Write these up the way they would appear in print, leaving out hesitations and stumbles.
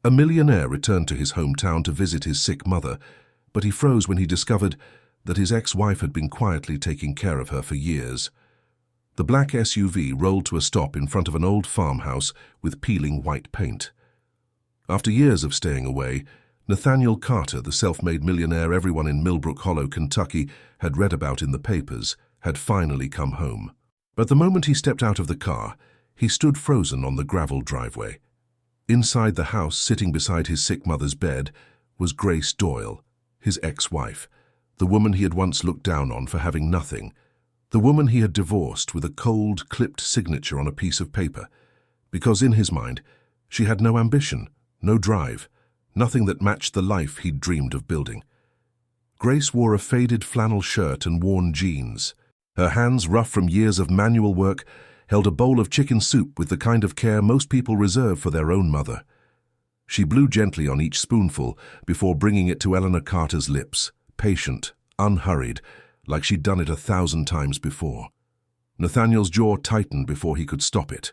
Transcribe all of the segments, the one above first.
A millionaire returned to his hometown to visit his sick mother, but he froze when he discovered that his ex-wife had been quietly taking care of her for years. The black SUV rolled to a stop in front of an old farmhouse with peeling white paint. After years of staying away, Nathaniel Carter, the self-made millionaire everyone in Millbrook Hollow, Kentucky, had read about in the papers, had finally come home. But the moment he stepped out of the car, he stood frozen on the gravel driveway. Inside the house, sitting beside his sick mother's bed, was Grace Doyle, his ex-wife, the woman he had once looked down on for having nothing, the woman he had divorced with a cold, clipped signature on a piece of paper, because in his mind, she had no ambition, no drive, nothing that matched the life he'd dreamed of building. Grace wore a faded flannel shirt and worn jeans. Her hands, rough from years of manual work, held a bowl of chicken soup with the kind of care most people reserve for their own mother. She blew gently on each spoonful before bringing it to Eleanor Carter's lips, patient, unhurried, like she'd done it 1,000 times before. Nathaniel's jaw tightened before he could stop it.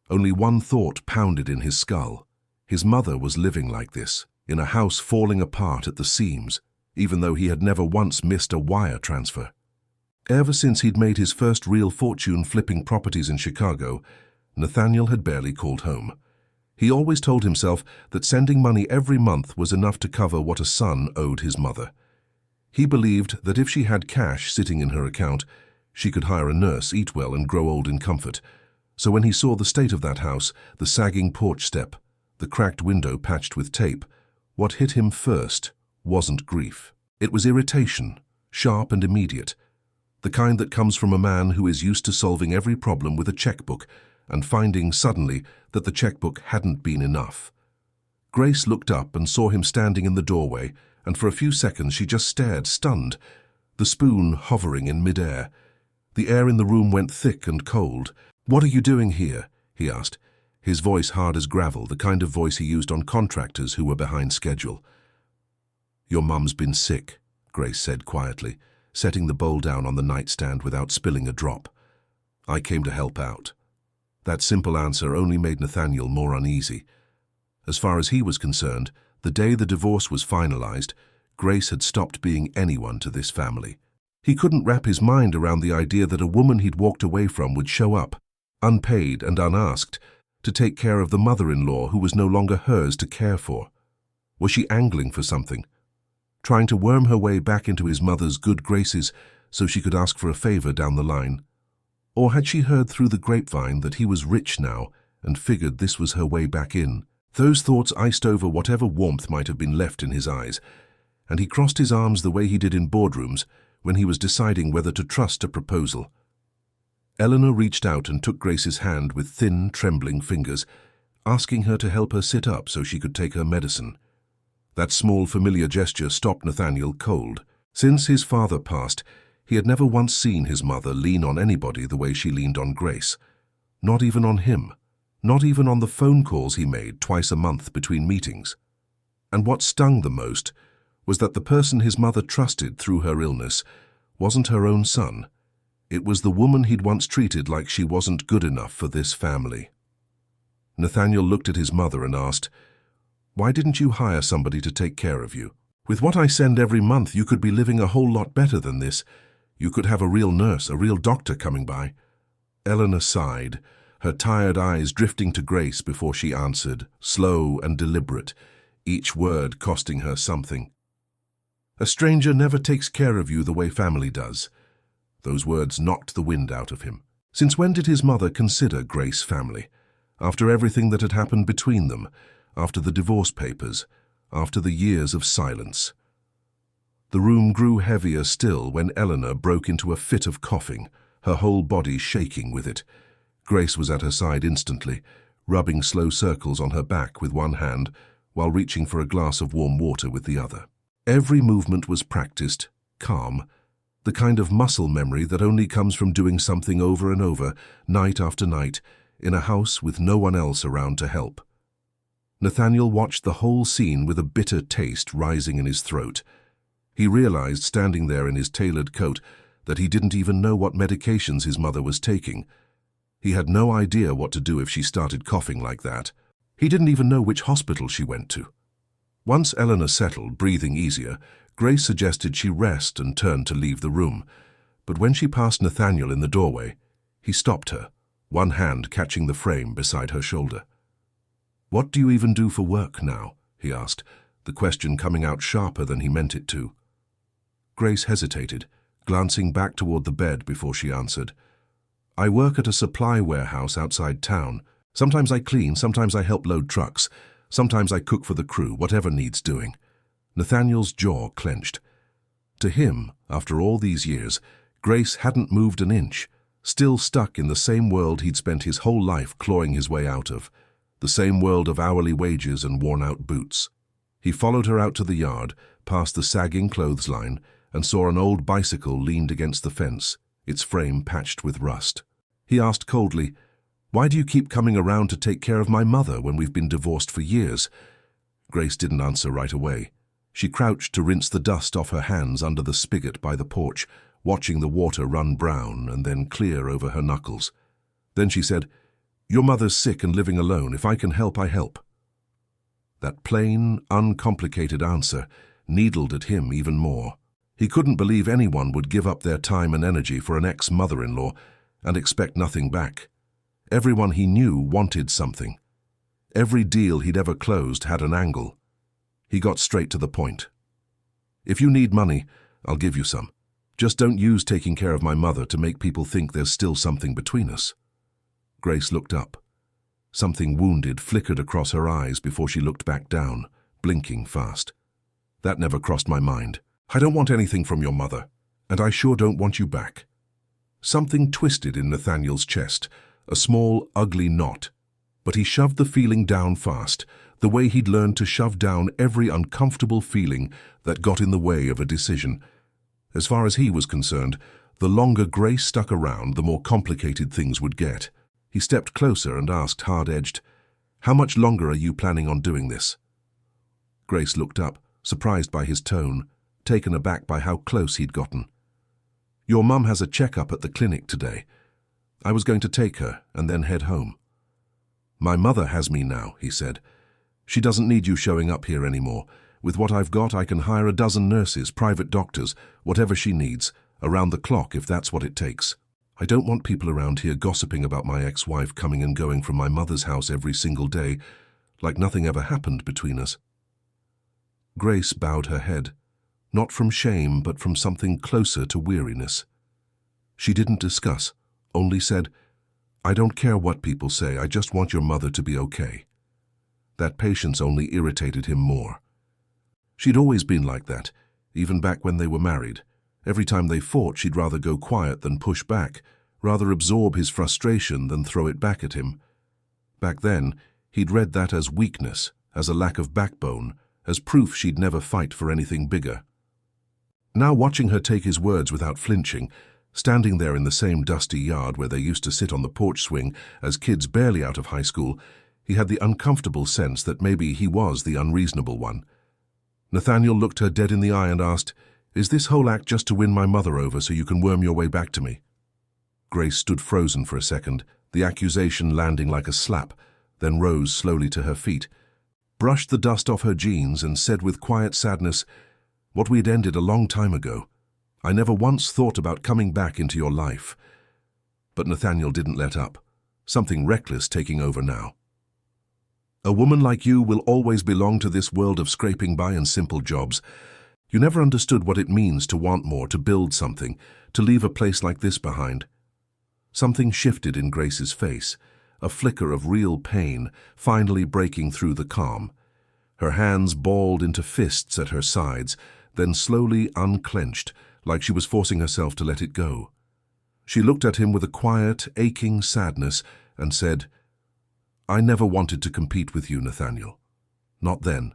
Only one thought pounded in his skull. His mother was living like this, in a house falling apart at the seams, even though he had never once missed a wire transfer. Ever since he'd made his first real fortune flipping properties in Chicago, Nathaniel had barely called home. He always told himself that sending money every month was enough to cover what a son owed his mother. He believed that if she had cash sitting in her account, she could hire a nurse, eat well, and grow old in comfort. So when he saw the state of that house, the sagging porch step, the cracked window patched with tape, what hit him first wasn't grief. It was irritation, sharp and immediate, the kind that comes from a man who is used to solving every problem with a checkbook and finding suddenly that the checkbook hadn't been enough. Grace looked up and saw him standing in the doorway, and for a few seconds she just stared, stunned, the spoon hovering in midair. The air in the room went thick and cold. "What are you doing here?" he asked, his voice hard as gravel, the kind of voice he used on contractors who were behind schedule. "Your mum's been sick," Grace said quietly, setting the bowl down on the nightstand without spilling a drop. "I came to help out." That simple answer only made Nathaniel more uneasy. As far as he was concerned, the day the divorce was finalized, Grace had stopped being anyone to this family. He couldn't wrap his mind around the idea that a woman he'd walked away from would show up, unpaid and unasked, to take care of the mother-in-law who was no longer hers to care for. Was she angling for something? Trying to worm her way back into his mother's good graces so she could ask for a favor down the line? Or had she heard through the grapevine that he was rich now and figured this was her way back in? Those thoughts iced over whatever warmth might have been left in his eyes, and he crossed his arms the way he did in boardrooms when he was deciding whether to trust a proposal. Eleanor reached out and took Grace's hand with thin, trembling fingers, asking her to help her sit up so she could take her medicine. That small, familiar gesture stopped Nathaniel cold. Since his father passed, he had never once seen his mother lean on anybody the way she leaned on Grace. Not even on him. Not even on the phone calls he made twice a month between meetings. And what stung the most was that the person his mother trusted through her illness wasn't her own son. It was the woman he'd once treated like she wasn't good enough for this family. Nathaniel looked at his mother and asked, "Why didn't you hire somebody to take care of you? With what I send every month, you could be living a whole lot better than this. You could have a real nurse, a real doctor coming by." Eleanor sighed, her tired eyes drifting to Grace before she answered, slow and deliberate, each word costing her something. "A stranger never takes care of you the way family does." Those words knocked the wind out of him. Since when did his mother consider Grace family? After everything that had happened between them, after the divorce papers, after the years of silence. The room grew heavier still when Eleanor broke into a fit of coughing, her whole body shaking with it. Grace was at her side instantly, rubbing slow circles on her back with one hand while reaching for a glass of warm water with the other. Every movement was practiced, calm, the kind of muscle memory that only comes from doing something over and over, night after night, in a house with no one else around to help. Nathaniel watched the whole scene with a bitter taste rising in his throat. He realized, standing there in his tailored coat, that he didn't even know what medications his mother was taking. He had no idea what to do if she started coughing like that. He didn't even know which hospital she went to. Once Eleanor settled, breathing easier, Grace suggested she rest and turned to leave the room. But when she passed Nathaniel in the doorway, he stopped her, one hand catching the frame beside her shoulder. "What do you even do for work now?" he asked, the question coming out sharper than he meant it to. Grace hesitated, glancing back toward the bed before she answered. "I work at a supply warehouse outside town. Sometimes I clean, sometimes I help load trucks, sometimes I cook for the crew, whatever needs doing." Nathaniel's jaw clenched. To him, after all these years, Grace hadn't moved an inch, still stuck in the same world he'd spent his whole life clawing his way out of, the same world of hourly wages and worn-out boots. He followed her out to the yard, past the sagging clothesline, and saw an old bicycle leaned against the fence, its frame patched with rust. He asked coldly, "Why do you keep coming around to take care of my mother when we've been divorced for years?" Grace didn't answer right away. She crouched to rinse the dust off her hands under the spigot by the porch, watching the water run brown and then clear over her knuckles. Then she said, "Your mother's sick and living alone. If I can help, I help." That plain, uncomplicated answer needled at him even more. He couldn't believe anyone would give up their time and energy for an ex-mother-in-law and expect nothing back. Everyone he knew wanted something. Every deal he'd ever closed had an angle. He got straight to the point. "If you need money, I'll give you some. Just don't use taking care of my mother to make people think there's still something between us." Grace looked up. Something wounded flickered across her eyes before she looked back down, blinking fast. "That never crossed my mind. I don't want anything from your mother, and I sure don't want you back." Something twisted in Nathaniel's chest, a small, ugly knot, but he shoved the feeling down fast, the way he'd learned to shove down every uncomfortable feeling that got in the way of a decision. As far as he was concerned, the longer Grace stuck around, the more complicated things would get. He stepped closer and asked, hard-edged, "How much longer are you planning on doing this?" Grace looked up, surprised by his tone, taken aback by how close he'd gotten. "Your mum has a checkup at the clinic today. I was going to take her and then head home." "My mother has me now," he said. "She doesn't need you showing up here anymore. With what I've got, I can hire a dozen nurses, private doctors, whatever she needs, around the clock if that's what it takes. I don't want people around here gossiping about my ex-wife coming and going from my mother's house every single day, like nothing ever happened between us." Grace bowed her head, not from shame but from something closer to weariness. She didn't discuss, only said, "I don't care what people say, I just want your mother to be okay." That patience only irritated him more. She'd always been like that, even back when they were married. Every time they fought, she'd rather go quiet than push back, rather absorb his frustration than throw it back at him. Back then, he'd read that as weakness, as a lack of backbone, as proof she'd never fight for anything bigger. Now watching her take his words without flinching, standing there in the same dusty yard where they used to sit on the porch swing as kids barely out of high school, he had the uncomfortable sense that maybe he was the unreasonable one. Nathaniel looked her dead in the eye and asked, "Is this whole act just to win my mother over so you can worm your way back to me?" Grace stood frozen for a second, the accusation landing like a slap, then rose slowly to her feet, brushed the dust off her jeans and said with quiet sadness, "What we'd ended a long time ago. I never once thought about coming back into your life." But Nathaniel didn't let up, something reckless taking over now. "A woman like you will always belong to this world of scraping by and simple jobs. You never understood what it means to want more, to build something, to leave a place like this behind." Something shifted in Grace's face, a flicker of real pain finally breaking through the calm. Her hands balled into fists at her sides, then slowly unclenched, like she was forcing herself to let it go. She looked at him with a quiet, aching sadness and said, "I never wanted to compete with you, Nathaniel. Not then,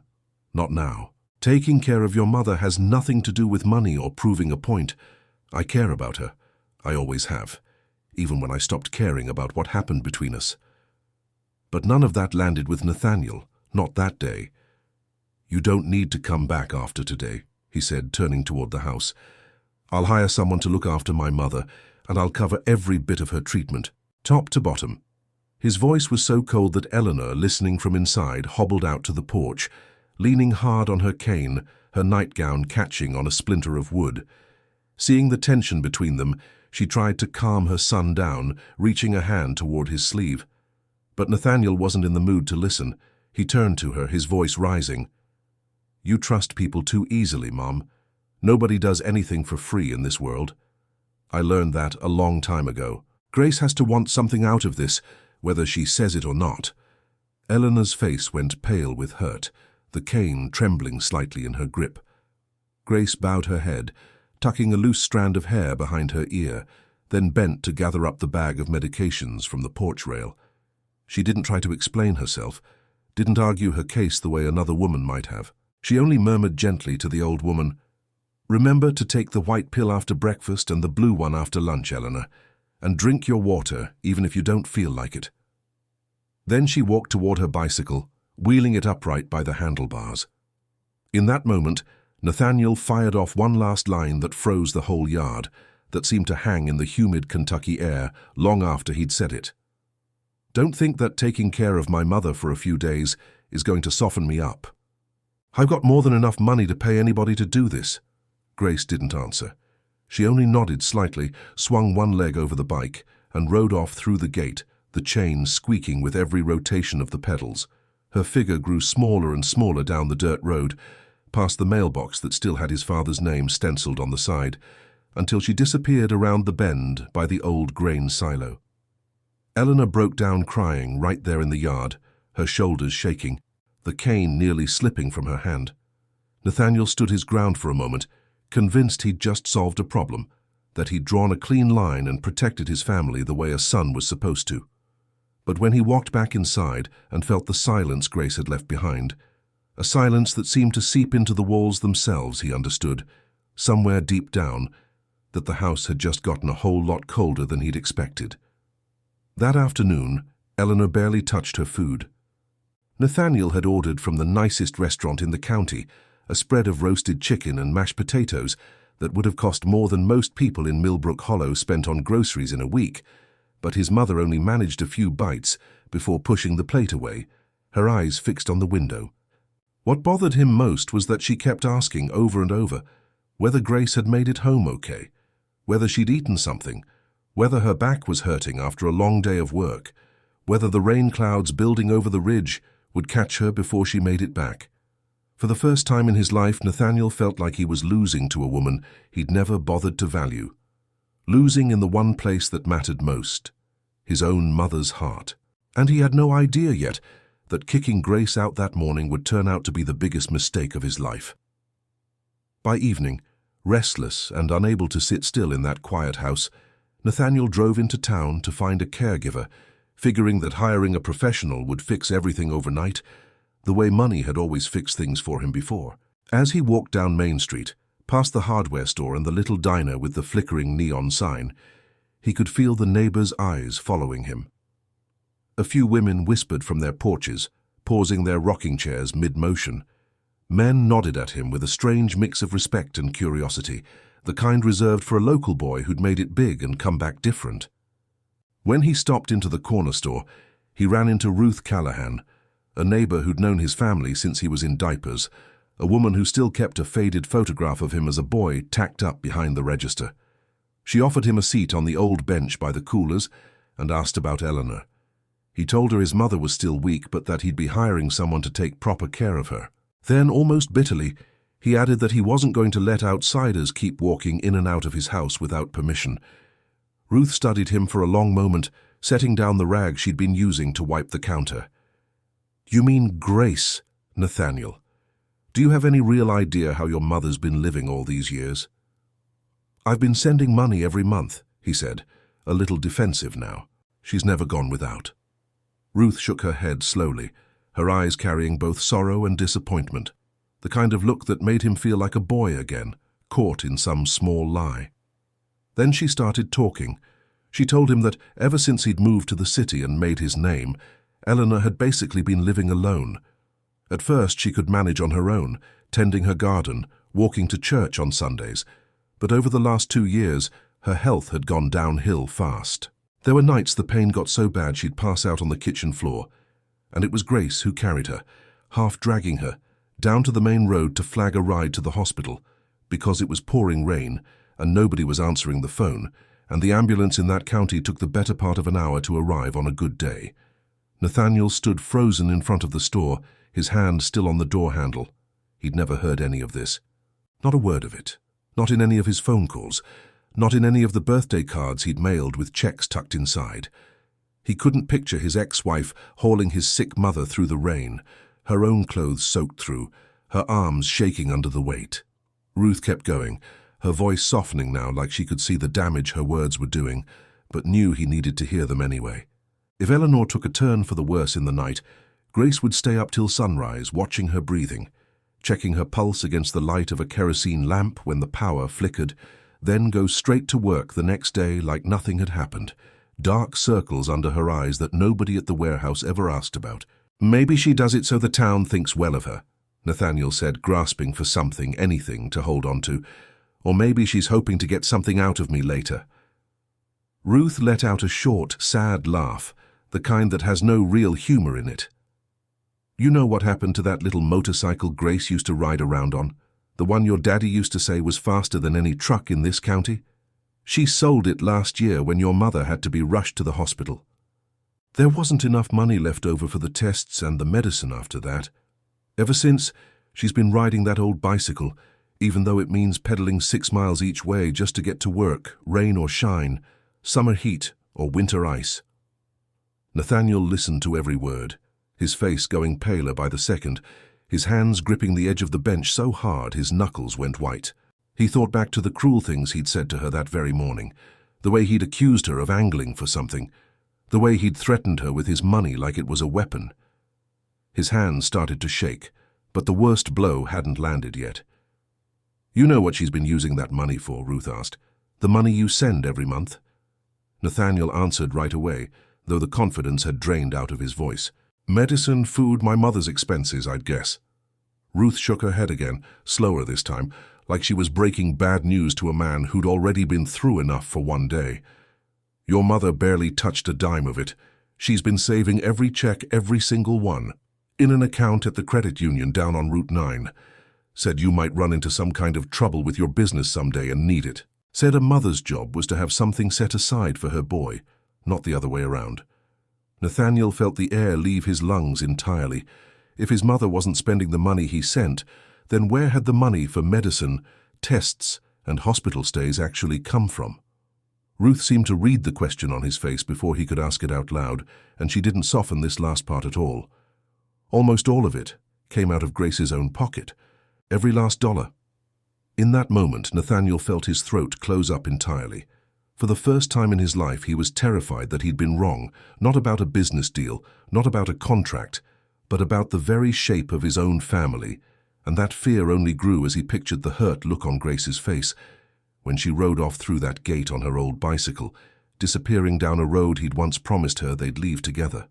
not now. Taking care of your mother has nothing to do with money or proving a point. I care about her. I always have, even when I stopped caring about what happened between us." But none of that landed with Nathaniel, not that day. "You don't need to come back after today," he said, turning toward the house. "I'll hire someone to look after my mother, and I'll cover every bit of her treatment, top to bottom." His voice was so cold that Eleanor, listening from inside, hobbled out to the porch, leaning hard on her cane, her nightgown catching on a splinter of wood. Seeing the tension between them, she tried to calm her son down, reaching a hand toward his sleeve. But Nathaniel wasn't in the mood to listen. He turned to her, his voice rising. "You trust people too easily, Mom. Nobody does anything for free in this world. I learned that a long time ago. Grace has to want something out of this, whether she says it or not." Eleanor's face went pale with hurt, the cane trembling slightly in her grip. Grace bowed her head, tucking a loose strand of hair behind her ear, then bent to gather up the bag of medications from the porch rail. She didn't try to explain herself, didn't argue her case the way another woman might have. She only murmured gently to the old woman, "Remember to take the white pill after breakfast and the blue one after lunch, Eleanor, and drink your water even if you don't feel like it." Then she walked toward her bicycle, wheeling it upright by the handlebars. In that moment, Nathaniel fired off one last line that froze the whole yard, that seemed to hang in the humid Kentucky air long after he'd said it. "Don't think that taking care of my mother for a few days is going to soften me up. I've got more than enough money to pay anybody to do this." Grace didn't answer. She only nodded slightly, swung one leg over the bike, and rode off through the gate, the chain squeaking with every rotation of the pedals. Her figure grew smaller and smaller down the dirt road, past the mailbox that still had his father's name stenciled on the side, until she disappeared around the bend by the old grain silo. Eleanor broke down crying right there in the yard, her shoulders shaking, the cane nearly slipping from her hand. Nathaniel stood his ground for a moment, convinced he'd just solved a problem, that he'd drawn a clean line and protected his family the way a son was supposed to. But when he walked back inside and felt the silence Grace had left behind, a silence that seemed to seep into the walls themselves, he understood, somewhere deep down, that the house had just gotten a whole lot colder than he'd expected. That afternoon, Eleanor barely touched her food. Nathaniel had ordered from the nicest restaurant in the county a spread of roasted chicken and mashed potatoes that would have cost more than most people in Millbrook Hollow spent on groceries in a week, but his mother only managed a few bites before pushing the plate away, her eyes fixed on the window. What bothered him most was that she kept asking over and over whether Grace had made it home okay, whether she'd eaten something, whether her back was hurting after a long day of work, whether the rain clouds building over the ridge would catch her before she made it back. For the first time in his life, Nathaniel felt like he was losing to a woman he'd never bothered to value. Losing in the one place that mattered most, his own mother's heart. And he had no idea yet that kicking Grace out that morning would turn out to be the biggest mistake of his life. By evening, restless and unable to sit still in that quiet house, Nathaniel drove into town to find a caregiver, figuring that hiring a professional would fix everything overnight, the way money had always fixed things for him before. As he walked down Main Street, past the hardware store and the little diner with the flickering neon sign, he could feel the neighbors' eyes following him. A few women whispered from their porches, pausing their rocking chairs mid-motion. Men nodded at him with a strange mix of respect and curiosity, the kind reserved for a local boy who'd made it big and come back different. When he stopped into the corner store, he ran into Ruth Callahan, a neighbor who'd known his family since he was in diapers, a woman who still kept a faded photograph of him as a boy tacked up behind the register. She offered him a seat on the old bench by the coolers and asked about Eleanor. He told her his mother was still weak, but that he'd be hiring someone to take proper care of her. Then, almost bitterly, he added that he wasn't going to let outsiders keep walking in and out of his house without permission. Ruth studied him for a long moment, setting down the rag she'd been using to wipe the counter. "You mean Grace, Nathaniel. Do you have any real idea how your mother's been living all these years?" "I've been sending money every month," he said, a little defensive now. "She's never gone without." Ruth shook her head slowly, her eyes carrying both sorrow and disappointment, the kind of look that made him feel like a boy again, caught in some small lie. Then she started talking. She told him that ever since he'd moved to the city and made his name, Eleanor had basically been living alone. At first she could manage on her own, tending her garden, walking to church on Sundays, but over the last 2 years her health had gone downhill fast. There were nights the pain got so bad she'd pass out on the kitchen floor, and it was Grace who carried her, half dragging her, down to the main road to flag a ride to the hospital, because it was pouring rain and nobody was answering the phone, and the ambulance in that county took the better part of an hour to arrive on a good day. Nathaniel stood frozen in front of the store, his hand still on the door handle. He'd never heard any of this. Not a word of it. Not in any of his phone calls. Not in any of the birthday cards he'd mailed with checks tucked inside. He couldn't picture his ex-wife hauling his sick mother through the rain, her own clothes soaked through, her arms shaking under the weight. Ruth kept going, her voice softening now like she could see the damage her words were doing, but knew he needed to hear them anyway. If Eleanor took a turn for the worse in the night, Grace would stay up till sunrise, watching her breathing, checking her pulse against the light of a kerosene lamp when the power flickered, then go straight to work the next day like nothing had happened, dark circles under her eyes that nobody at the warehouse ever asked about. "Maybe she does it so the town thinks well of her," Nathaniel said, grasping for something, anything to hold on to. "Or maybe she's hoping to get something out of me later." Ruth let out a short, sad laugh, the kind that has no real humor in it. "You know what happened to that little motorcycle Grace used to ride around on? The one your daddy used to say was faster than any truck in this county? She sold it last year when your mother had to be rushed to the hospital. There wasn't enough money left over for the tests and the medicine after that. Ever since, she's been riding that old bicycle, even though it means pedaling 6 miles each way just to get to work, rain or shine, summer heat or winter ice." Nathaniel listened to every word, his face going paler by the second, his hands gripping the edge of the bench so hard his knuckles went white. He thought back to the cruel things he'd said to her that very morning, the way he'd accused her of angling for something, the way he'd threatened her with his money like it was a weapon. His hands started to shake, but the worst blow hadn't landed yet. "You know what she's been using that money for?" Ruth asked. "The money you send every month?" Nathaniel answered right away, though the confidence had drained out of his voice. "Medicine, food, my mother's expenses, I'd guess." Ruth shook her head again, slower this time, like she was breaking bad news to a man who'd already been through enough for one day. "Your mother barely touched a dime of it. She's been saving every check, every single one, in an account at the credit union down on Route 9. Said you might run into some kind of trouble with your business someday and need it. Said a mother's job was to have something set aside for her boy, not the other way around." Nathaniel felt the air leave his lungs entirely. If his mother wasn't spending the money he sent, then where had the money for medicine, tests, and hospital stays actually come from? Ruth seemed to read the question on his face before he could ask it out loud, and she didn't soften this last part at all. Almost all of it came out of Grace's own pocket, every last dollar. In that moment, Nathaniel felt his throat close up entirely. For the first time in his life, he was terrified that he'd been wrong, not about a business deal, not about a contract, but about the very shape of his own family, and that fear only grew as he pictured the hurt look on Grace's face when she rode off through that gate on her old bicycle, disappearing down a road he'd once promised her they'd leave together.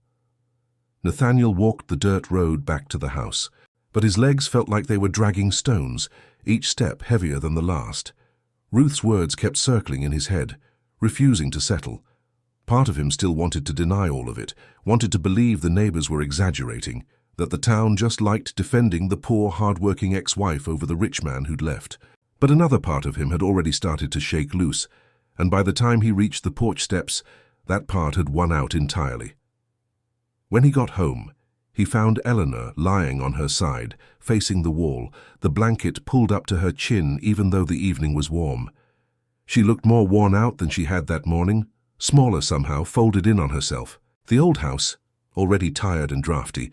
Nathaniel walked the dirt road back to the house, but his legs felt like they were dragging stones, each step heavier than the last. Ruth's words kept circling in his head, refusing to settle. Part of him still wanted to deny all of it, wanted to believe the neighbors were exaggerating, that the town just liked defending the poor, hard-working ex-wife over the rich man who'd left. But another part of him had already started to shake loose, and by the time he reached the porch steps, that part had won out entirely. When he got home, he found Eleanor lying on her side, facing the wall, the blanket pulled up to her chin even though the evening was warm. She looked more worn out than she had that morning, smaller somehow, folded in on herself. The old house, already tired and drafty,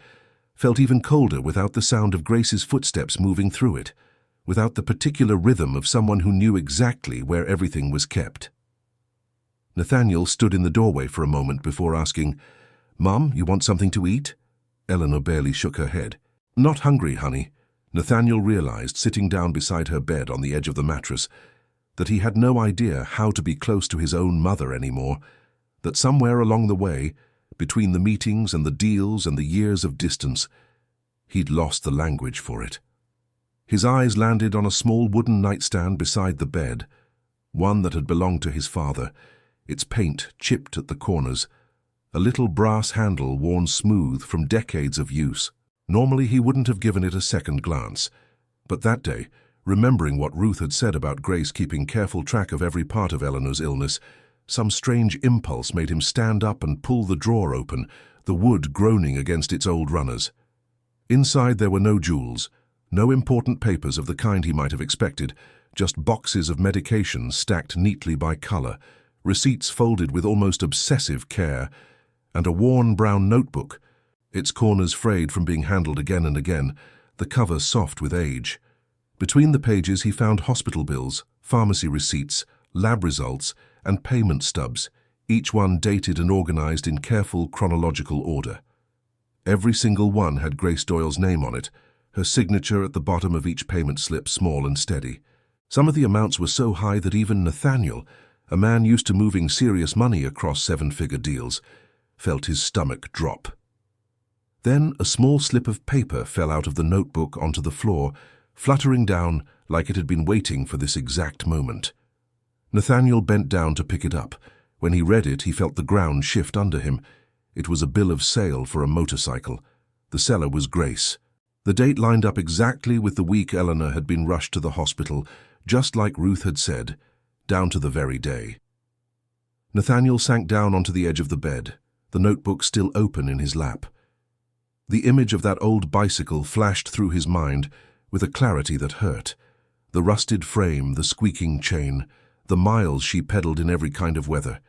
felt even colder without the sound of Grace's footsteps moving through it, without the particular rhythm of someone who knew exactly where everything was kept. Nathaniel stood in the doorway for a moment before asking, "Mom, you want something to eat?" Eleanor barely shook her head. "Not hungry, honey." Nathaniel realized, sitting down beside her bed on the edge of the mattress, that he had no idea how to be close to his own mother anymore, that somewhere along the way, between the meetings and the deals and the years of distance, he'd lost the language for it. His eyes landed on a small wooden nightstand beside the bed, one that had belonged to his father. its paint chipped at the corners, a little brass handle worn smooth from decades of use. Normally he wouldn't have given it a second glance, but that day, remembering what Ruth had said about Grace keeping careful track of every part of Eleanor's illness, some strange impulse made him stand up and pull the drawer open, the wood groaning against its old runners. Inside there were no jewels, no important papers of the kind he might have expected, just boxes of medications stacked neatly by color, receipts folded with almost obsessive care, and a worn brown notebook, its corners frayed from being handled again and again, the cover soft with age. Between the pages he found hospital bills, pharmacy receipts, lab results, and payment stubs, each one dated and organized in careful chronological order. Every single one had Grace Doyle's name on it, her signature at the bottom of each payment slip small and steady. Some of the amounts were so high that even Nathaniel, a man used to moving serious money across seven-figure deals, felt his stomach drop. Then a small slip of paper fell out of the notebook onto the floor, fluttering down like it had been waiting for this exact moment. Nathaniel bent down to pick it up. When he read it, he felt the ground shift under him. It was a bill of sale for a motorcycle. The seller was Grace. The date lined up exactly with the week Eleanor had been rushed to the hospital, just like Ruth had said, down to the very day. Nathaniel sank down onto the edge of the bed, the notebook still open in his lap. The image of that old bicycle flashed through his mind with a clarity that hurt. The rusted frame, the squeaking chain, the miles she pedaled in every kind of weather.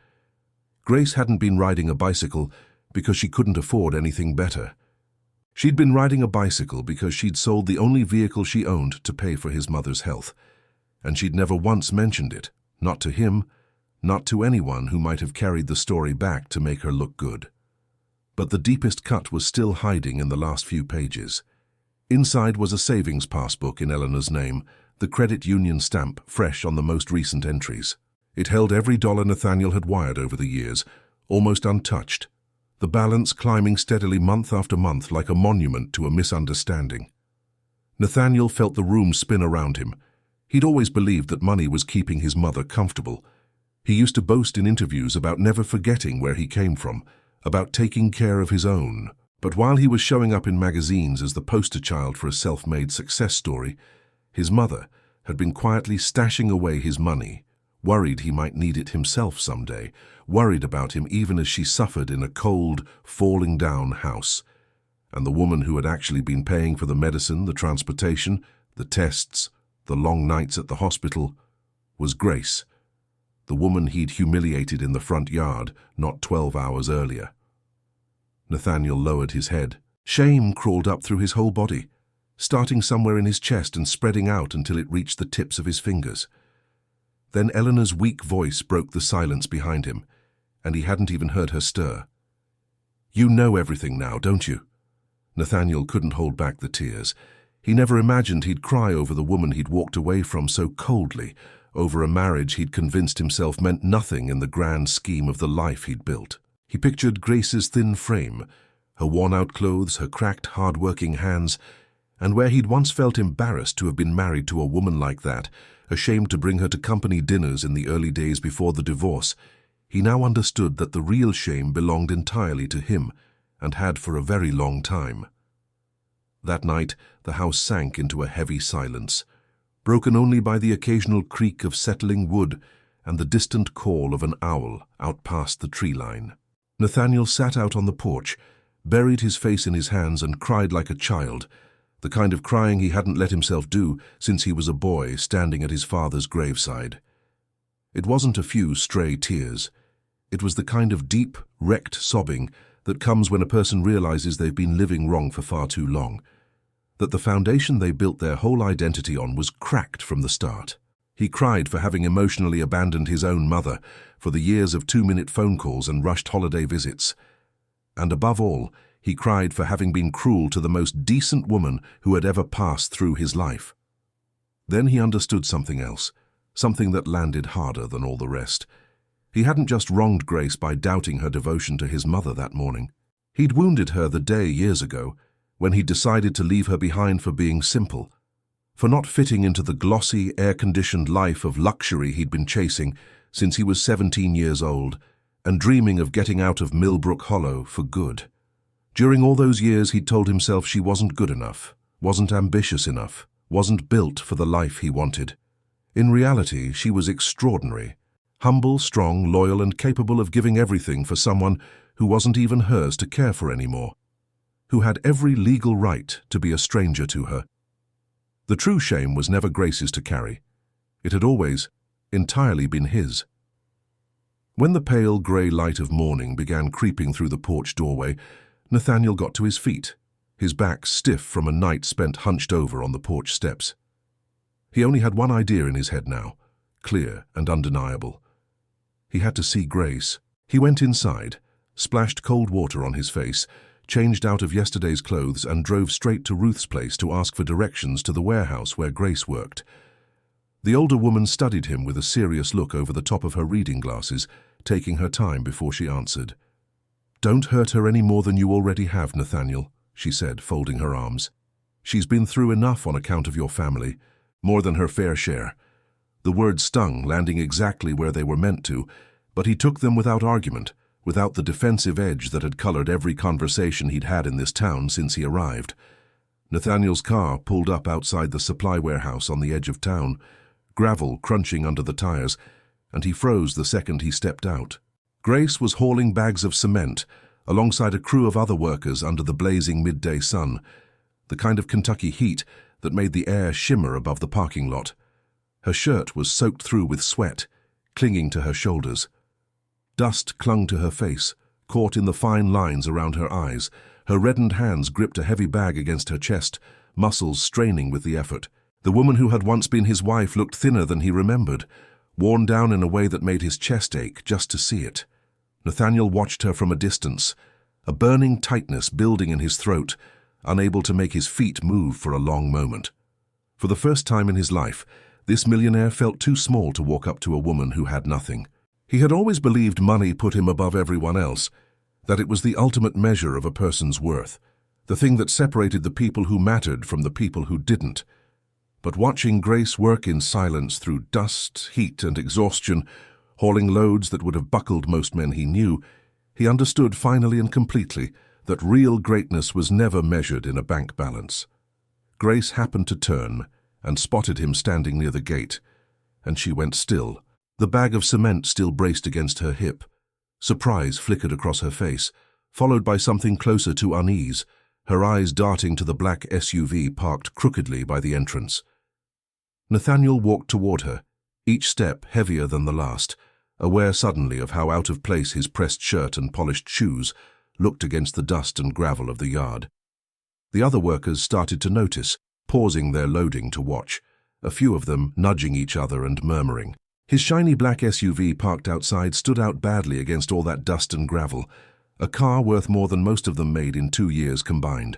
Grace hadn't been riding a bicycle because she couldn't afford anything better. She'd been riding a bicycle because she'd sold the only vehicle she owned to pay for his mother's health. And she'd never once mentioned it, not to him, not to anyone who might have carried the story back to make her look good. But the deepest cut was still hiding in the last few pages. Inside was a savings passbook in Eleanor's name, the credit union stamp fresh on the most recent entries. It held every dollar Nathaniel had wired over the years, almost untouched, the balance climbing steadily month after month like a monument to a misunderstanding. Nathaniel felt the room spin around him. He'd always believed that money was keeping his mother comfortable. He used to boast in interviews about never forgetting where he came from, about taking care of his own. But while he was showing up in magazines as the poster child for a self-made success story, his mother had been quietly stashing away his money, worried he might need it himself someday, worried about him even as she suffered in a cold, falling-down house. And the woman who had actually been paying for the medicine, the transportation, the tests, the long nights at the hospital, was Grace, the woman he'd humiliated in the front yard not 12 hours earlier. Nathaniel lowered his head. Shame crawled up through his whole body, starting somewhere in his chest and spreading out until it reached the tips of his fingers. Then Eleanor's weak voice broke the silence behind him, and he hadn't even heard her stir. "You know everything now, don't you?" Nathaniel couldn't hold back the tears. He never imagined he'd cry over the woman he'd walked away from so coldly, over a marriage he'd convinced himself meant nothing in the grand scheme of the life he'd built. He pictured Grace's thin frame, her worn-out clothes, her cracked, hard-working hands, and where he'd once felt embarrassed to have been married to a woman like that, ashamed to bring her to company dinners in the early days before the divorce, he now understood that the real shame belonged entirely to him, and had for a very long time. That night, the house sank into a heavy silence, broken only by the occasional creak of settling wood and the distant call of an owl out past the tree line. Nathaniel sat out on the porch, buried his face in his hands and cried like a child, the kind of crying he hadn't let himself do since he was a boy standing at his father's graveside. It wasn't a few stray tears. It was the kind of deep, wrecked sobbing that comes when a person realizes they've been living wrong for far too long, that the foundation they built their whole identity on was cracked from the start. He cried for having emotionally abandoned his own mother, for the years of 2-minute phone calls and rushed holiday visits. And above all, he cried for having been cruel to the most decent woman who had ever passed through his life. Then he understood something else, something that landed harder than all the rest. He hadn't just wronged Grace by doubting her devotion to his mother that morning. He'd wounded her the day years ago, when he decided to leave her behind for being simple, for not fitting into the glossy, air-conditioned life of luxury he'd been chasing, since he was 17 years old, and dreaming of getting out of Millbrook Hollow for good. During all those years, he'd told himself she wasn't good enough, wasn't ambitious enough, wasn't built for the life he wanted. In reality, she was extraordinary. Humble, strong, loyal, and capable of giving everything for someone who wasn't even hers to care for anymore, who had every legal right to be a stranger to her. The true shame was never Grace's to carry. It had always, entirely been his. When the pale grey light of morning began creeping through the porch doorway, Nathaniel got to his feet, his back stiff from a night spent hunched over on the porch steps. He only had one idea in his head now, clear and undeniable. He had to see Grace. He went inside, splashed cold water on his face, changed out of yesterday's clothes and drove straight to Ruth's place to ask for directions to the warehouse where Grace worked. The older woman studied him with a serious look over the top of her reading glasses, taking her time before she answered. "Don't hurt her any more than you already have, Nathaniel," she said, folding her arms. "She's been through enough on account of your family, more than her fair share." The words stung, landing exactly where they were meant to, but he took them without argument, without the defensive edge that had colored every conversation he'd had in this town since he arrived. Nathaniel's car pulled up outside the supply warehouse on the edge of town, gravel crunching under the tires, and he froze the second he stepped out. Grace was hauling bags of cement alongside a crew of other workers under the blazing midday sun, the kind of Kentucky heat that made the air shimmer above the parking lot. Her shirt was soaked through with sweat, clinging to her shoulders. Dust clung to her face, caught in the fine lines around her eyes. Her reddened hands gripped a heavy bag against her chest, muscles straining with the effort. The woman who had once been his wife looked thinner than he remembered, worn down in a way that made his chest ache just to see it. Nathaniel watched her from a distance, a burning tightness building in his throat, unable to make his feet move for a long moment. For the first time in his life, this millionaire felt too small to walk up to a woman who had nothing. He had always believed money put him above everyone else, that it was the ultimate measure of a person's worth, the thing that separated the people who mattered from the people who didn't. But watching Grace work in silence through dust, heat, and exhaustion, hauling loads that would have buckled most men he knew, he understood finally and completely that real greatness was never measured in a bank balance. Grace happened to turn and spotted him standing near the gate, and she went still, the bag of cement still braced against her hip. Surprise flickered across her face, followed by something closer to unease, her eyes darting to the black SUV parked crookedly by the entrance. Nathaniel walked toward her, each step heavier than the last, aware suddenly of how out of place his pressed shirt and polished shoes looked against the dust and gravel of the yard. The other workers started to notice, pausing their loading to watch, a few of them nudging each other and murmuring. His shiny black SUV parked outside stood out badly against all that dust and gravel, a car worth more than most of them made in 2 years combined.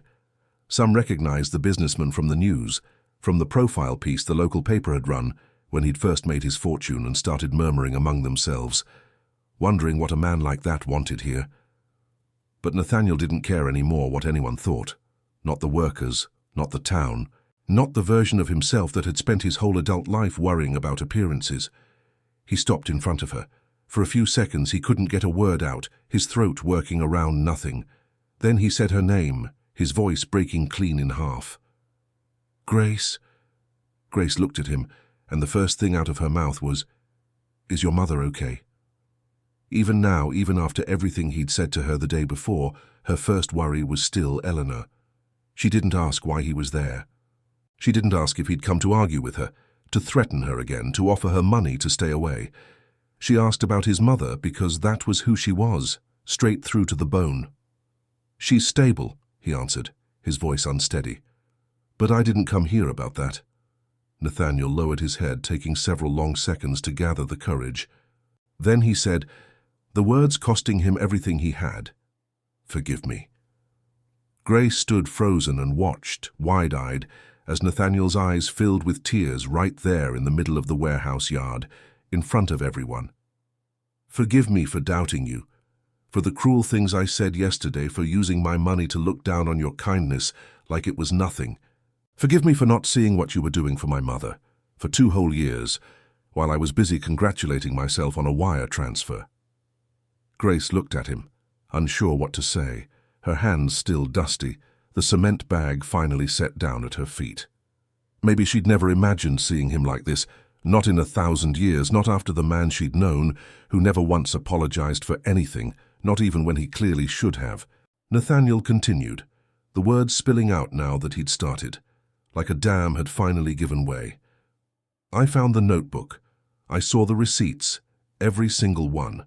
Some recognized the businessman from the news, from the profile piece the local paper had run when he'd first made his fortune, and started murmuring among themselves, wondering what a man like that wanted here. But Nathaniel didn't care any more what anyone thought. Not the workers, not the town, not the version of himself that had spent his whole adult life worrying about appearances. He stopped in front of her. For a few seconds he couldn't get a word out, his throat working around nothing. Then he said her name, his voice breaking clean in half. "Grace." Grace looked at him, and the first thing out of her mouth was, "Is your mother okay?" Even now, even after everything he'd said to her the day before, her first worry was still Eleanor. She didn't ask why he was there. She didn't ask if he'd come to argue with her, to threaten her again, to offer her money to stay away. She asked about his mother because that was who she was, straight through to the bone. "She's stable," he answered, his voice unsteady. "But I didn't come here about that." Nathaniel lowered his head, taking several long seconds to gather the courage. Then he said, the words costing him everything he had, "Forgive me." Grace stood frozen and watched, wide-eyed, as Nathaniel's eyes filled with tears right there in the middle of the warehouse yard, in front of everyone. "Forgive me for doubting you, for the cruel things I said yesterday, for using my money to look down on your kindness like it was nothing. Forgive me for not seeing what you were doing for my mother. For 2 whole years, while I was busy congratulating myself on a wire transfer." Grace looked at him, unsure what to say, her hands still dusty, the cement bag finally set down at her feet. Maybe she'd never imagined seeing him like this, not in 1,000 years, not after the man she'd known, who never once apologized for anything, not even when he clearly should have. Nathaniel continued, the words spilling out now that he'd started, like a dam had finally given way. "I found the notebook. I saw the receipts, every single one.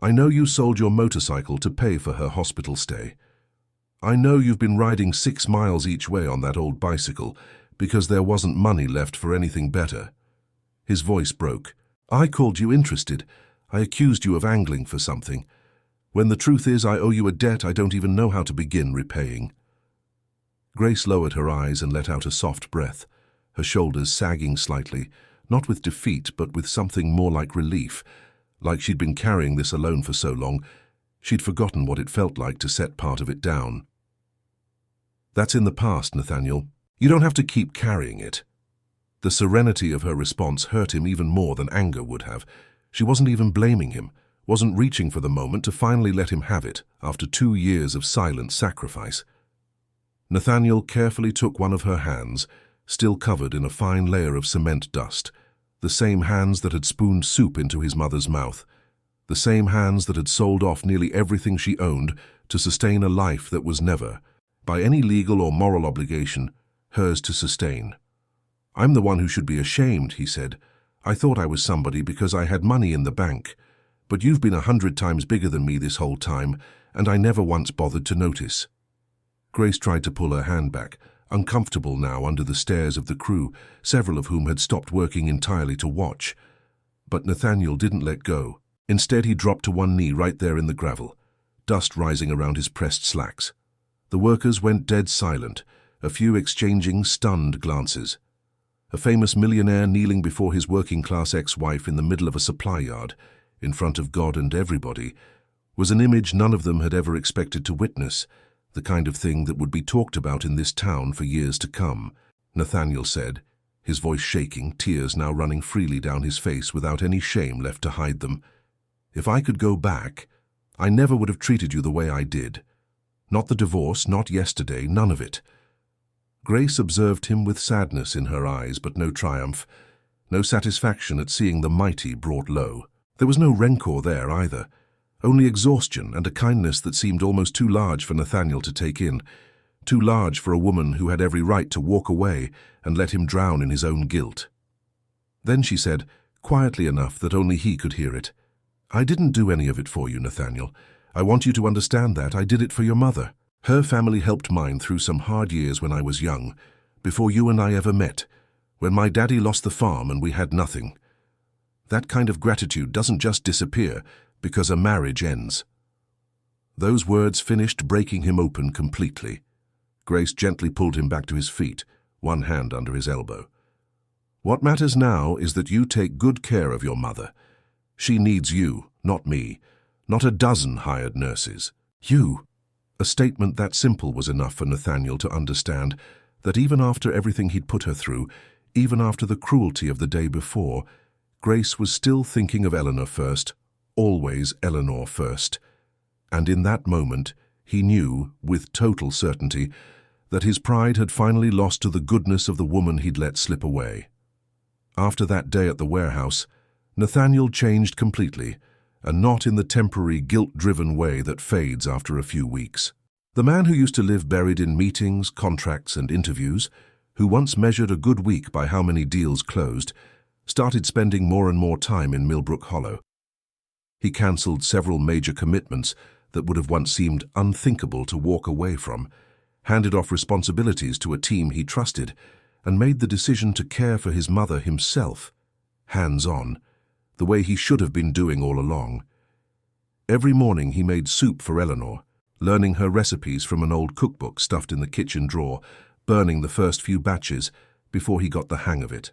I know you sold your motorcycle to pay for her hospital stay. I know you've been riding 6 miles each way on that old bicycle because there wasn't money left for anything better." His voice broke. "I called you interested. I accused you of angling for something, when the truth is I owe you a debt I don't even know how to begin repaying." Grace lowered her eyes and let out a soft breath, her shoulders sagging slightly, not with defeat but with something more like relief, like she'd been carrying this alone for so long, she'd forgotten what it felt like to set part of it down. "That's in the past, Nathaniel. You don't have to keep carrying it." The serenity of her response hurt him even more than anger would have. She wasn't even blaming him, wasn't reaching for the moment to finally let him have it after 2 years of silent sacrifice. Nathaniel carefully took one of her hands, still covered in a fine layer of cement dust, the same hands that had spooned soup into his mother's mouth, the same hands that had sold off nearly everything she owned to sustain a life that was never, by any legal or moral obligation, hers to sustain. "I'm the one who should be ashamed," he said. "I thought I was somebody because I had money in the bank. But you've been 100 times bigger than me this whole time, and I never once bothered to notice." Grace tried to pull her hand back, uncomfortable now under the stares of the crew, several of whom had stopped working entirely to watch. But Nathaniel didn't let go. Instead, he dropped to one knee right there in the gravel, dust rising around his pressed slacks. The workers went dead silent, a few exchanging stunned glances. A famous millionaire kneeling before his working-class ex-wife in the middle of a supply yard, in front of God and everybody, was an image none of them had ever expected to witness, the kind of thing that would be talked about in this town for years to come. Nathaniel said, his voice shaking, tears now running freely down his face without any shame left to hide them. "If I could go back, I never would have treated you the way I did. Not the divorce, not yesterday, none of it." Grace observed him with sadness in her eyes, but no triumph, no satisfaction at seeing the mighty brought low. There was no rancor there either, only exhaustion and a kindness that seemed almost too large for Nathaniel to take in, too large for a woman who had every right to walk away and let him drown in his own guilt. Then she said, quietly enough that only he could hear it, "I didn't do any of it for you, Nathaniel. I want you to understand that. I did it for your mother. Her family helped mine through some hard years when I was young, before you and I ever met, when my daddy lost the farm and we had nothing. That kind of gratitude doesn't just disappear because a marriage ends." Those words finished breaking him open completely. Grace gently pulled him back to his feet, one hand under his elbow. "What matters now is that you take good care of your mother. She needs you, not me, not a dozen hired nurses. You." A statement that simple was enough for Nathaniel to understand that even after everything he'd put her through, even after the cruelty of the day before, Grace was still thinking of Eleanor first, always Eleanor first. And in that moment, he knew, with total certainty, that his pride had finally lost to the goodness of the woman he'd let slip away. After that day at the warehouse, Nathaniel changed completely, and not in the temporary guilt-driven way that fades after a few weeks. The man who used to live buried in meetings, contracts, and interviews, who once measured a good week by how many deals closed, started spending more and more time in Millbrook Hollow. He cancelled several major commitments that would have once seemed unthinkable to walk away from, handed off responsibilities to a team he trusted, and made the decision to care for his mother himself, hands-on, the way he should have been doing all along. Every morning he made soup for Eleanor, learning her recipes from an old cookbook stuffed in the kitchen drawer, burning the first few batches before he got the hang of it.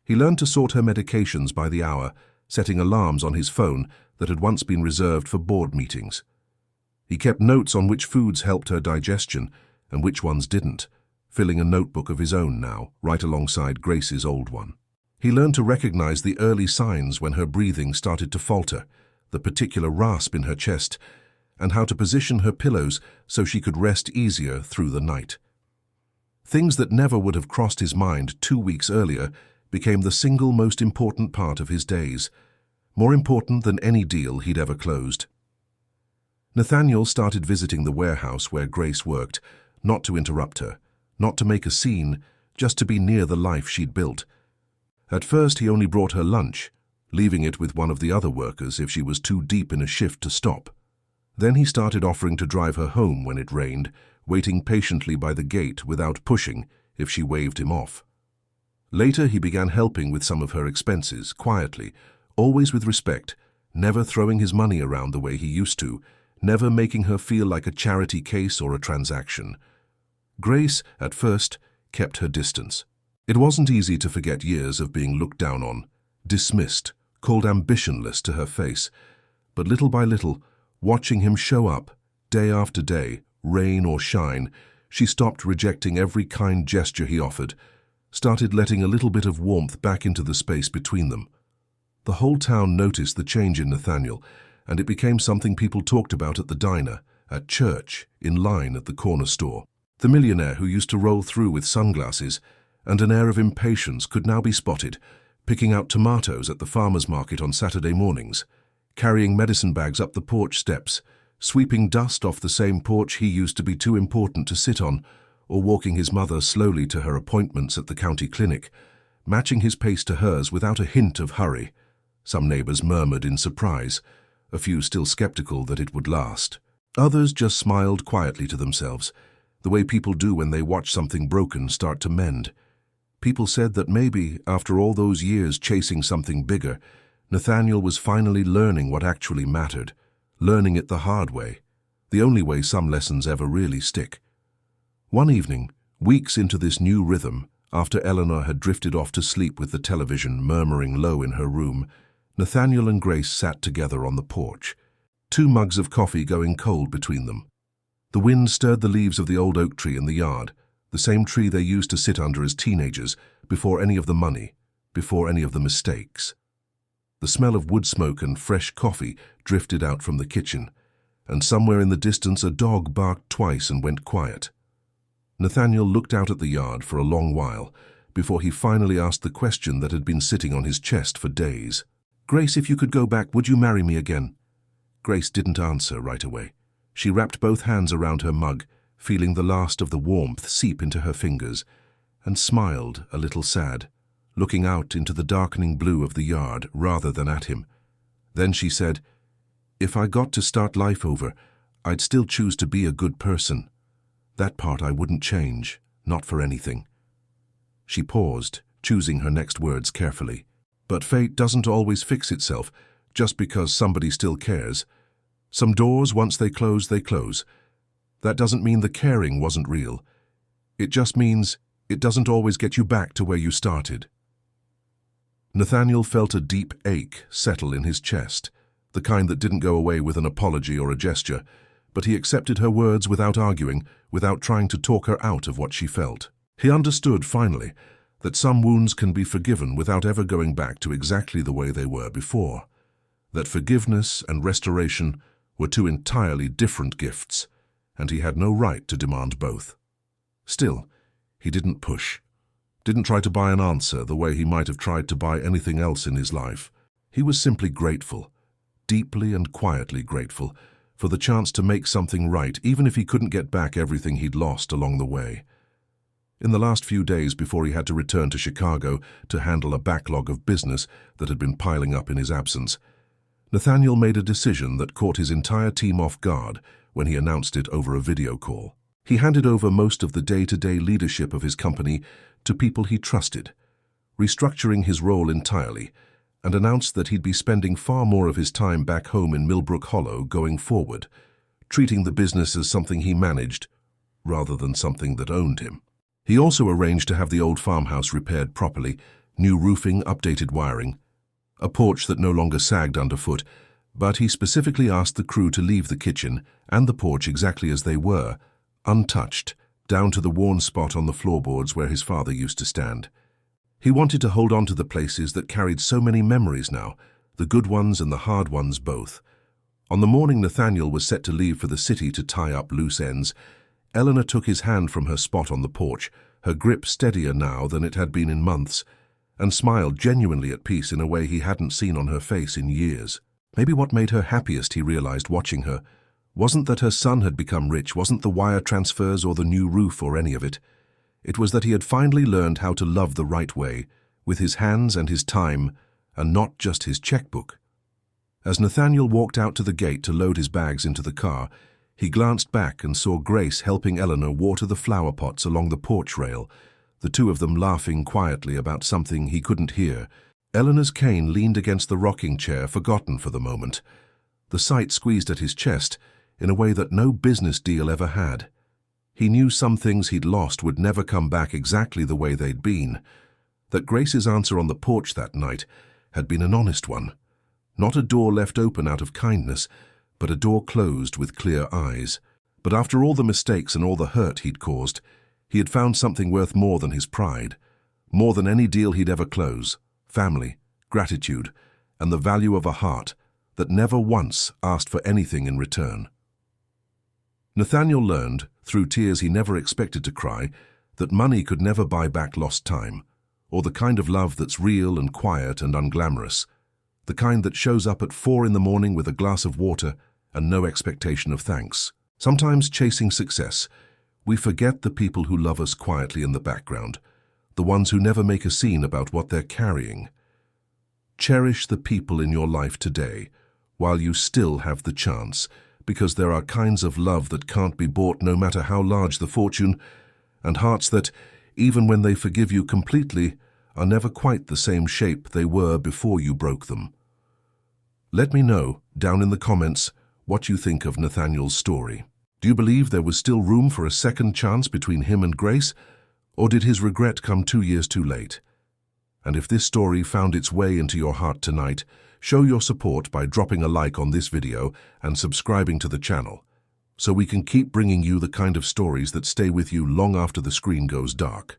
He learned to sort her medications by the hour, setting alarms on his phone that had once been reserved for board meetings. He kept notes on which foods helped her digestion and which ones didn't, filling a notebook of his own now, right alongside Grace's old one. He learned to recognize the early signs when her breathing started to falter, the particular rasp in her chest, and how to position her pillows so she could rest easier through the night. Things that never would have crossed his mind 2 weeks earlier became the single most important part of his days, more important than any deal he'd ever closed. Nathaniel started visiting the warehouse where Grace worked, not to interrupt her, not to make a scene, just to be near the life she'd built. At first he only brought her lunch, leaving it with one of the other workers if she was too deep in a shift to stop. Then he started offering to drive her home when it rained, waiting patiently by the gate without pushing if she waved him off. Later he began helping with some of her expenses, quietly, always with respect, never throwing his money around the way he used to, never making her feel like a charity case or a transaction. Grace, at first, kept her distance. It wasn't easy to forget years of being looked down on, dismissed, called ambitionless to her face, but little by little, watching him show up, day after day, rain or shine, she stopped rejecting every kind gesture he offered, started letting a little bit of warmth back into the space between them. The whole town noticed the change in Nathaniel, and it became something people talked about at the diner, at church, in line at the corner store. The millionaire who used to roll through with sunglasses and an air of impatience could now be spotted, picking out tomatoes at the farmer's market on Saturday mornings, carrying medicine bags up the porch steps, sweeping dust off the same porch he used to be too important to sit on, or walking his mother slowly to her appointments at the county clinic, matching his pace to hers without a hint of hurry. Some neighbors murmured in surprise, a few still skeptical that it would last. Others just smiled quietly to themselves, the way people do when they watch something broken start to mend. People said that maybe, after all those years chasing something bigger, Nathaniel was finally learning what actually mattered, learning it the hard way, the only way some lessons ever really stick. One evening, weeks into this new rhythm, after Eleanor had drifted off to sleep with the television murmuring low in her room, Nathaniel and Grace sat together on the porch, 2 mugs of coffee going cold between them. The wind stirred the leaves of the old oak tree in the yard, the same tree they used to sit under as teenagers, before any of the money, before any of the mistakes. The smell of wood smoke and fresh coffee drifted out from the kitchen, and somewhere in the distance a dog barked twice and went quiet. Nathaniel looked out at the yard for a long while, before he finally asked the question that had been sitting on his chest for days. "Grace, if you could go back, would you marry me again?" Grace didn't answer right away. She wrapped both hands around her mug, feeling the last of the warmth seep into her fingers, and smiled, a little sad, looking out into the darkening blue of the yard rather than at him. Then she said, "If I got to start life over, I'd still choose to be a good person. That part I wouldn't change, not for anything." She paused, choosing her next words carefully. But fate doesn't always fix itself just because somebody still cares. Some doors, once they close, they close. That doesn't mean the caring wasn't real. It just means it doesn't always get you back to where you started. Nathaniel felt a deep ache settle in his chest, the kind that didn't go away with an apology or a gesture, but he accepted her words without arguing, without trying to talk her out of what she felt. He understood, finally, that some wounds can be forgiven without ever going back to exactly the way they were before, that forgiveness and restoration were 2 entirely different gifts, and he had no right to demand both. Still, he didn't push, didn't try to buy an answer the way he might have tried to buy anything else in his life. He was simply grateful, deeply and quietly grateful, for the chance to make something right, even if he couldn't get back everything he'd lost along the way. In the last few days before he had to return to Chicago to handle a backlog of business that had been piling up in his absence, Nathaniel made a decision that caught his entire team off guard when he announced it over a video call. He handed over most of the day-to-day leadership of his company to people he trusted, restructuring his role entirely, and announced that he'd be spending far more of his time back home in Millbrook Hollow going forward, treating the business as something he managed rather than something that owned him. He also arranged to have the old farmhouse repaired properly, new roofing, updated wiring, a porch that no longer sagged underfoot, but he specifically asked the crew to leave the kitchen and the porch exactly as they were, untouched, down to the worn spot on the floorboards where his father used to stand. He wanted to hold on to the places that carried so many memories now, the good ones and the hard ones both. On the morning Nathaniel was set to leave for the city to tie up loose ends, Eleanor took his hand from her spot on the porch, her grip steadier now than it had been in months, and smiled genuinely at peace in a way he hadn't seen on her face in years. Maybe what made her happiest, he realized watching her, wasn't that her son had become rich, wasn't the wire transfers or the new roof or any of it. It was that he had finally learned how to love the right way, with his hands and his time, and not just his checkbook. As Nathaniel walked out to the gate to load his bags into the car, he glanced back and saw Grace helping Eleanor water the flower pots along the porch rail, the two of them laughing quietly about something he couldn't hear. Eleanor's cane leaned against the rocking chair, forgotten for the moment. The sight squeezed at his chest in a way that no business deal ever had. He knew some things he'd lost would never come back exactly the way they'd been. That Grace's answer on the porch that night had been an honest one. Not a door left open out of kindness, but a door closed with clear eyes. But after all the mistakes and all the hurt he'd caused, he had found something worth more than his pride, more than any deal he'd ever close: family, gratitude, and the value of a heart that never once asked for anything in return. Nathaniel learned, through tears he never expected to cry, that money could never buy back lost time, or the kind of love that's real and quiet and unglamorous, the kind that shows up at 4 in the morning with a glass of water and no expectation of thanks. Sometimes chasing success, we forget the people who love us quietly in the background, the ones who never make a scene about what they're carrying. Cherish the people in your life today, while you still have the chance, because there are kinds of love that can't be bought no matter how large the fortune, and hearts that, even when they forgive you completely, are never quite the same shape they were before you broke them. Let me know, down in the comments, what you think of Nathaniel's story. Do you believe there was still room for a second chance between him and Grace, or did his regret come 2 years too late? And if this story found its way into your heart tonight, show your support by dropping a like on this video and subscribing to the channel, so we can keep bringing you the kind of stories that stay with you long after the screen goes dark.